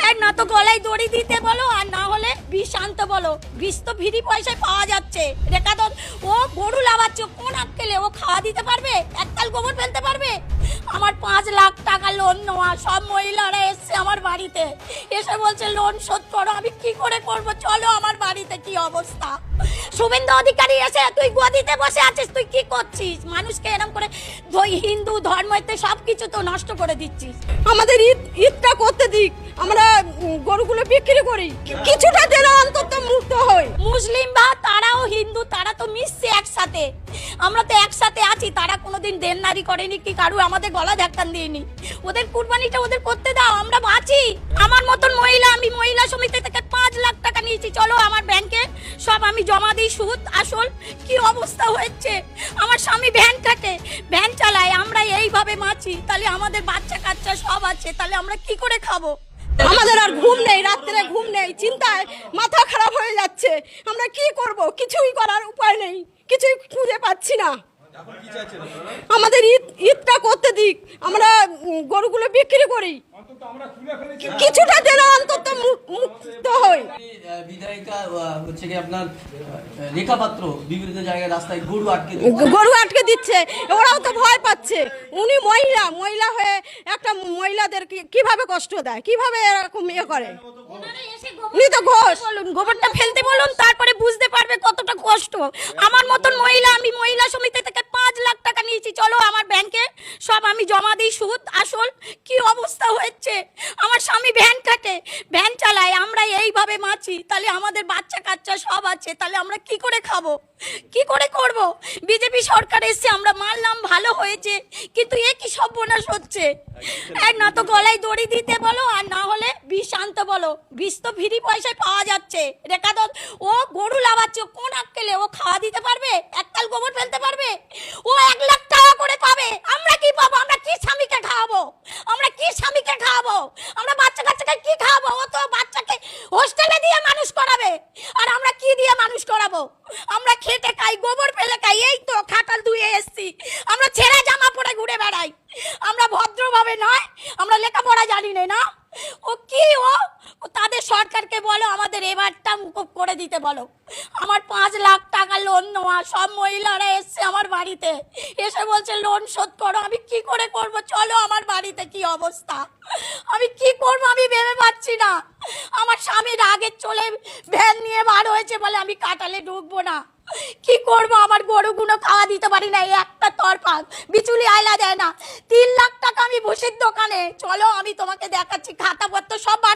এক না তো গলায় দড়ি দিতে বলো আর না হলে বিষ আনতে বলো। বিষ তো ফ্রি পয়সায় পাওয়া যাচ্ছে। রেখা তো ও গরু লাগাচ্ছে, কোন আক্কেলে ও খাওয়া দিতে পারবে? এককাল গোবর ফেলতে পারবে? আমার 5 লাখ টাকা লোন নেওয়া, সব মহিলারা এসছে আমার বাড়িতে, এসে বলছে লোন শোধ করো। আমি কি করে করব? চলো আমার বাড়িতে, কি অবস্থা। শুভেন্দু অধিকারী এসে তুই গদিতে বসে আছিস, তুই কি করছিস? মানুষকে এরকম করে হিন্দু ধর্মতে সবকিছু তো নষ্ট করে দিচ্ছিস। আমাদের ঈদটা করতে দিক, আমরা গরুগুলো বিক্রি করি, কিছুটা যেন অন্তত মুক্ত হই। মুসলিম বা তারাও হিন্দু, তারা তো মিশছে একসাথে, আমরা তো একসাথে আছি। তারা কোনোদিন দেননারি করেনি কি কারু আমাদের গলা ধাক্কান দিইনি। ওদের কুরবানিটা ওদের করতে দাও, আমরা বাঁচি। আমার মতন মহিলা, আমি মহিলা সমিতি থেকে 5 লাখ টাকা নিয়েছি, চলো আমার ব্যাংকে সব আমি জমা দিই, সুদ আসল। কি অবস্থা হচ্ছে। আমার স্বামী ভ্যান থাকে, ভ্যান চালায়, আমরা এইভাবে বাঁচি। তাহলে আমাদের বাচ্চা কাচ্চা সব আছে, তাহলে আমরা কি করে খাবো? আমাদের আর ঘুম নেই, রাত্রে ঘুম নেই, চিন্তায় মাথা খারাপ হয়ে যাচ্ছে। আমরা কি করব? কিছুই করার উপায় নেই, কিছুই খুঁজে পাচ্ছি না। আমাদের ঈদটা করতে দিক, আমরা গরুগুলো বিক্রি করি, কিছুটা যেন অন্তত মুক্ত হই। বিধায়িকা হচ্ছে কি আপনার রেখা পাত্র বিভিন্ন জায়গায় রাস্তায় গরু আটকে দিচ্ছে, ওরাও তো ভয় পাচ্ছে। উনি মহিলা হয়ে একটা মহিলাদের কিভাবে কষ্ট দেয়, কিভাবে এরকম ইয়ে করে। উনি তো ঘোষ, বলুন গোবরটা ফেলতে বলুন, তারপরে বুঝতে পারবে কতটা কষ্ট। আমার মতন মহিলা, আমি মহিলা সমিতি থেকে 5 লাখ টাকা নিয়েছি, চলো আমার ব্যাংকে সব আমি জমা দিই, সুদ আসল। কি অবস্থা হচ্ছে। আমার স্বামী ভ্যান থাকে, ভ্যান চালায়, আমরা এইভাবে বাঁচি। তাহলে আমাদের বাচ্চা কাচ্চা সব আছে, তাহলে আমরা কি করে খাবো, কি করে করব? বিজেপি সরকার এসছে, আমরা মানলাম ভালো হয়েছে, কিন্তু এ কি সর্বনাশ হচ্ছে। এক না তো গলায় দড়ি দিতে বলো আর না হলে বিষ আনতে বলো। বিষ তো ফ্রি পয়সায় পাওয়া যাচ্ছে। রেখা তো ও গরু লাগাচ্ছে, কোন আক্কেলে ও খাওয়া দিতে পারবে? এককাল গোবর ফেলতে পারবে? ও 1 লাখ টাকা করে পাবে, আমরা কি পাবো? আমরা কি স্বামীকে খাওয়াবো? আমরা কি স্বামীকে খাওয়াবো? আমরা বাচ্চা কাচ্চাকে কি খাওয়াবো? ও তো বাচ্চাকে হোস্টেলে দিয়ে মানুষ করাবে, আর আমরা কি দিয়ে মানুষ করাবো? আমরা খেটে খাই, গোবর ফেলে খাই, এই তো খাটাল ধুয়ে এসছি। আমরা ছেঁড়া জামা পরে ঘুরে বেড়াই, আমরা ভদ্রভাবে নয়, আমরা লেখাপড়া জানি না। ও কি ও তাদের সরকারকে বলো আমাদের এবারটা মুকুব করে দিতে বলো। আমার 5 লাখ টাকা লোন নেওয়া, সব মহিলারা এসছে আমার বাড়িতে, এসে বলছে লোন শোধ করো। আমি কি করে করব? চলো আমার বাড়িতে, কি অবস্থা। আমি কি করব আমি ভেবে পাচ্ছি না। আমার স্বামীর আগে চলে ভ্যান নিয়ে বার হয়েছে বলে আমি কাটালে ঢুকবো না। কি করব? আমার গরুগুলো খাওয়া দিতে পারি না, একটা তরপা বিচুলি আয়লা দেয় না। 3 লাখ টাকা আমি ভুষির দোকানে, চলো আমি তোমাকে দেখাচ্ছি, খাতাপত্র সব